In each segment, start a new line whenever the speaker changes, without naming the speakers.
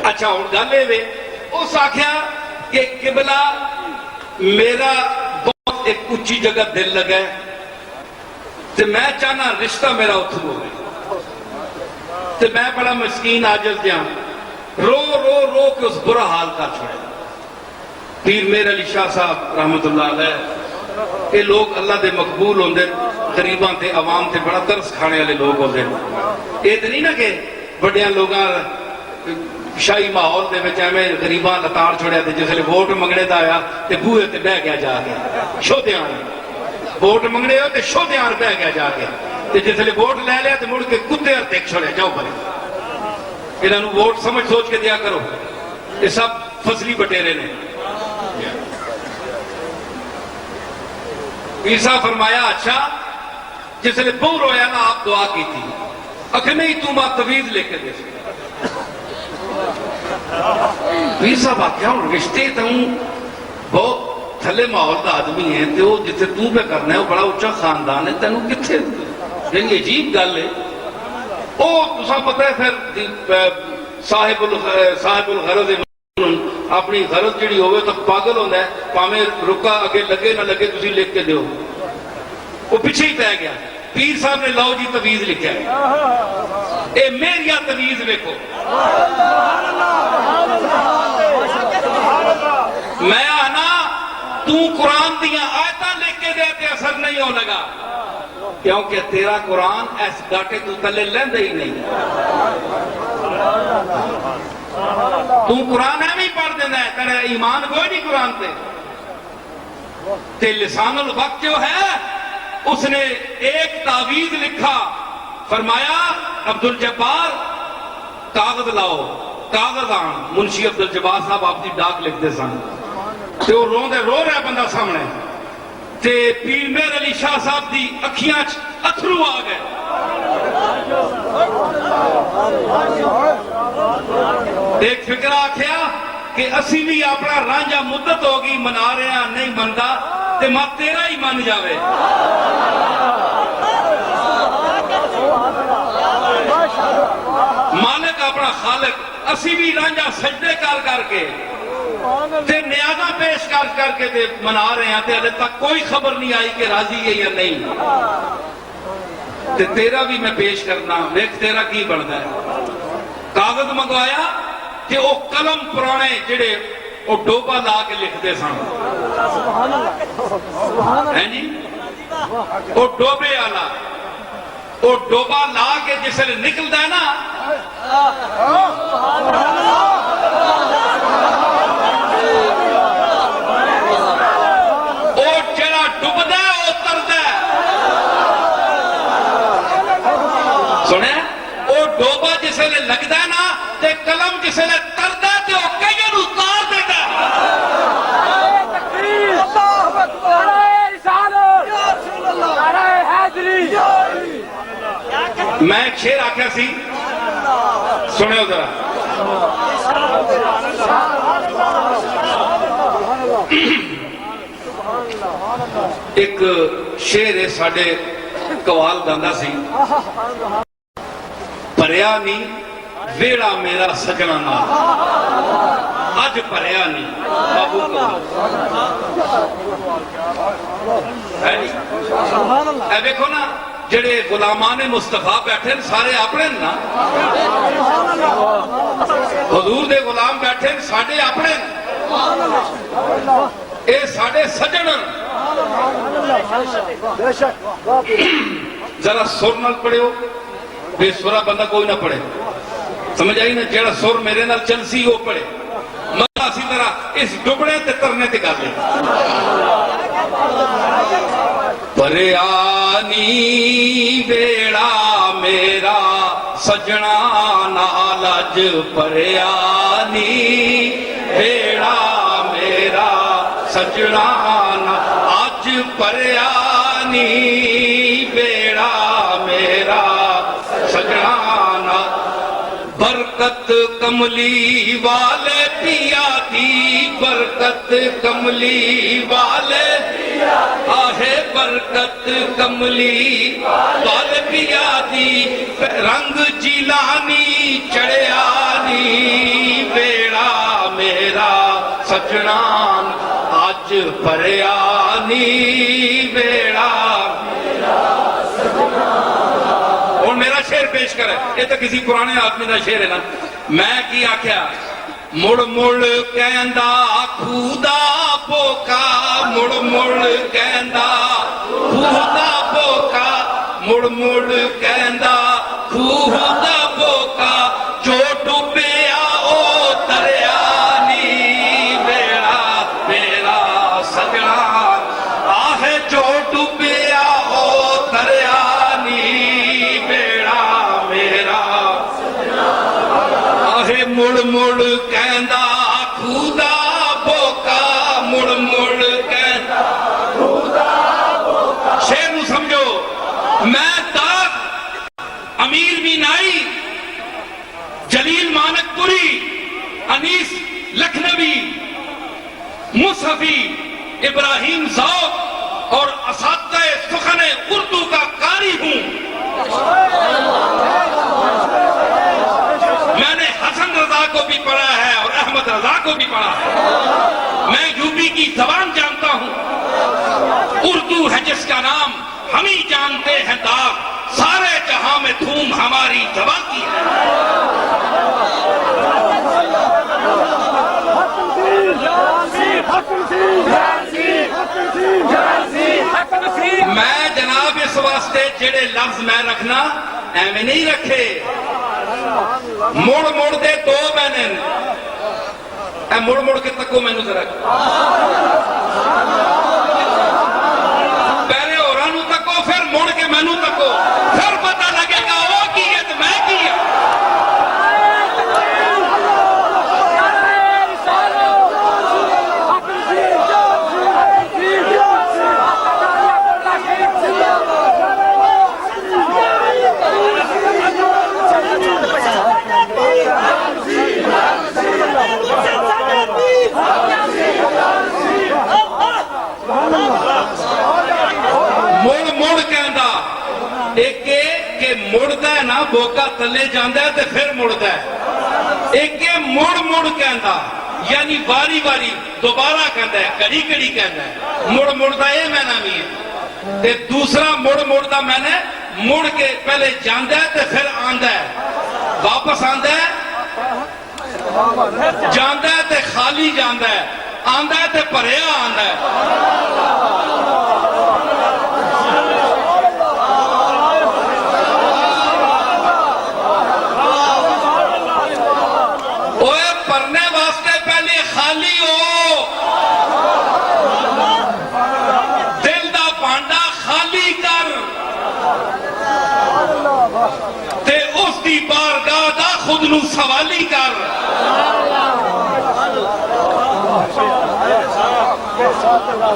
اچھا ہوں گل یہ اس آخیا کہ قبلہ میرا بہت ایک اونچی جگہ دل لگا ہے تو میں چاہنا رشتہ میرا اتھو ہوئے تو میں بڑا مسکین عاجز دیا رو رو رو کے اس برا حال کا چھوڑے پیر میر علی شاہ صاحب رحمت اللہ علیہ کہ لوگ اللہ دے مقبول ہوندے غریباں تے عوام تے بڑا ترس کھانے والے لوگ ہوندے یہ تو نہیں نا کہ بڑیاں لوگاں شاہی ماحول دے وچ ایویں غریباں لتاڑ چھوڑیا تے جس لے ووٹ منگنے دا آیا تے بوئے تے بہ گیا جا کے شودیاں ووٹ منگنے ہو تے شودیاں بہ گیا جا کے تے جس لے ووٹ لے لیا تے مڑ کے کتے اور دیکھ چھوڑیا جاؤ بھلے انہاں نوں ووٹ سمجھ سوچ کے دیا کرو یہ سب فصلی بٹیرے نے عیسیٰ فرمایا اچھا جس نے بہو رویا نا آپ دعا کی تھی اکھے نہیں تو ماں تویز لے کے دے پیر صاحب آکھیا ہوں رشتے تو بہت تھلے ماحول کا آدمی ہے تو جتنے تو پہ کرنا ہے وہ بڑا اچھا خاندان ہے تینوں کتنے یعنی عجیب گل ہے وہ تساں پتہ ہے پھر صاحب الغرض اپنی غرض جڑی ہوئے تو پاگل ہوندہ ہے پامیں رکا اگے لگے نہ لگے تسی لکھ کے دیو وہ پیچھے ہی پہ گیا پیر صاحب نے لاؤ جی تویز لکھا ہے اے میریا تویز دیکھو میں آنا تو قرآن دیا آیتاں لکھ کے دے تے اثر نہیں ہو لگا کیونکہ تیرا قرآن ایس گاٹے تو تلے لیندے ہی نہیں تو قرآن ہے نہیں پڑھ دینا ہے تیرا ایمان کوئی نہیں قرآن تے لسان الوقت جو ہے اس نے ایک تعویذ لکھا فرمایا عبدالجبار کاغذ لاؤ کاغذ آن منشی عبدالجبار صاحب آپ دی ڈاک لکھتے سن تے وہ رو رہا بندہ سامنے تے پیر میر علی شاہ صاحب دی اکھیاں اتھرو آ گئے ایک فکر آکھیا کہ اسی بھی اپنا رانجا مدت ہوگی منا رہے ہیں نہیں مندا تے ماں تیرا ہی من جاوے مالک اپنا خالق اسی بھی رانجا سجدے کر کے تے نیازہ پیش کر کے تے منا رہے ہیں تے علی تک کوئی خبر نہیں آئی کہ راضی ہے یا نہیں تے تیرا بھی میں پیش کرنا دیکھ تیرا کی بڑھتا ہے کاغذ منگوایا کہ وہ قلم پرانے جڑے وہ ڈوبا لا کے لکھتے سن ہیں جی وہ ڈوبے آلا وہ ڈوبا لا کے جس نے نکلتا ہے نا وہ جڑا ڈوبدا ہے وہ تردا ہے سنے وہ ڈوبا جس نے لگتا ہے نا تے قلم جس نے تردا ہے تے وہ کئی نوں اتار دیتا ہے میں ایک شیر آکھیا سی سنے ہو ذرا ایک شیر ہے ساڑھے قوال گاندہ سی پریا نہیں ویڑا میرا سجنا نہ آج پریا نہیں بابو کو اے دیکھو نا جڑے غلامان مصطفیٰ بیٹھے سارے اپنے نا حضور دے غلام بیٹھے ساڑھے اپنے اے ساڑھے سجن ذرا سر نال پڑھے ہو بے سورا بندہ کوئی نہ پڑھے سمجھ آئی نا جڑا سر میرے نال چلسی وہ پڑھے مطلب اسی طرح اس ڈبڑے تے ترنے تے کر لیں پریانی بیڑا میرا سجنا نالج پریانی بیڑا میرا سجنا آج پریانی بیڑا میرا سجنا برکت کملی والے پیا دی برکت کملی والے آہے برکت کملی والے پیا دی رنگ جیلانی چڑھیا سجنا اج پریا نی بیڑا اور میرا شعر پیش کرے یہ تو کسی پرانے آدمی کا شعر ہے نا میں کی آکھیا مڑ مڑ کہندا خدا بوکا مڑ مڑ کہندا خدا بوکا مڑ مڑ کہندا خدا بوکا جو ڈوبیا او دریا نی بیڑا میرا سجنا آہ جو ڈوبیا او دریا نی بیڑا میرا آہ مڑ مڑ کہندا خدا بوکا مڑ مڑ کہندا خدا بوکا شعر نو سمجھو میں داغ امیر مینائی جلیل مانک پوری انیس لکھنوی مصحفی ابراہیم ذوق اور اساتذہ سخن اردو کا قاری ہوں میں نے حسن رضا کو بھی پڑھا ہے اور احمد رضا کو بھی پڑھا ہے میں یوپی کی زبان جانتا ہوں اردو ہے جس کا نام ہم ہی جانتے ہیں داغ سارے جہاں میں دھوم ہماری زبان کی ہے میں جناب اس واسطے جڑے لفظ میں رکھنا ایویں نہیں رکھے مڑ مڑ دے دو میں نے اے مڑ مڑ کے تکو میں نے ذرا پہلے اورانو تکو پھر مڑ کے میں نے تکو پھر پتہ لگے گا وہ کی ہے تو میں کی ہے مڑدا ہے نا بوکا تلے جاندا ہے تے پھر مڑدا ہے ایک مڑ مڑ کہندا یعنی باری باری دوبارہ کہندا ہے کڑی کڑی کہندا ہے مڑ مڑدا یہ میں نہ نہیں ہے تے دوسرا مڑ مڑدا میں نے مڑ کے پہلے جاندا ہے تے پھر آندا ہے واپس آندا ہے جاندا ہے تے خالی جاندا ہے آندا ہے تے بھریا آندا ہے سوالی کر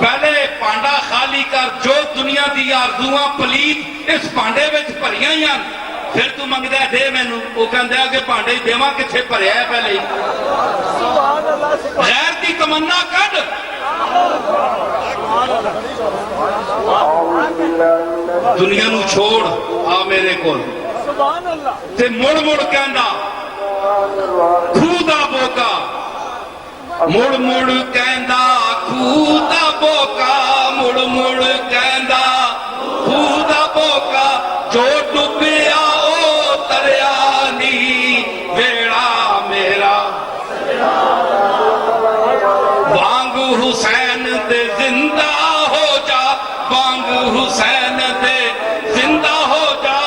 پہلے پانڈا خالی کر جو دنیا دی آرزواں پلیت اس پانڈے وچ بھریاں ہی ہیں پھر تو منگدا ہے دے مینوں وہ کہندا ہے کہ پانڈے دیواں کتھے بھریا ہے پہلے غیر دی تمنا کڈ دنیا نو چھوڑ آ میرے کول تے مڑ مڑ کہندا خدا بوکا مڑ مڑ کہندا خدا بوکا مڑ مڑ کہندا خدا بوکا جو ڈوبیا او دریا نی بیڑا میرا وانگ حسین دے زندہ ہو جا وانگ حسین دے زندہ ہو جا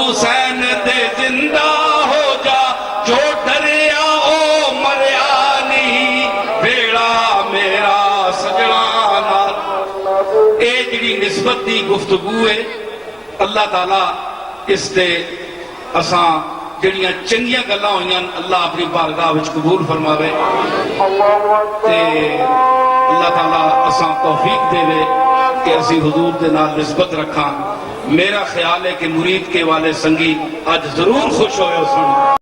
حسین دے زندہ ہو جا جو ڈریا او مریا نہیں بیڑا میرا سجنا اے جڑی نسبت دی گفتگو ہے اللہ تعالیٰ اس دے اساں جڑیاں چنگیاں گلاں ہوئیاں اللہ اپنی بارگاہ وچ قبول فرماوے تے اللہ تعالیٰ اساں توفیق دے کہ اسی حضور دے نال نسبت رکھاں میرا خیال ہے کہ مرید کے والے سنگی آج ضرور خوش ہوئے سن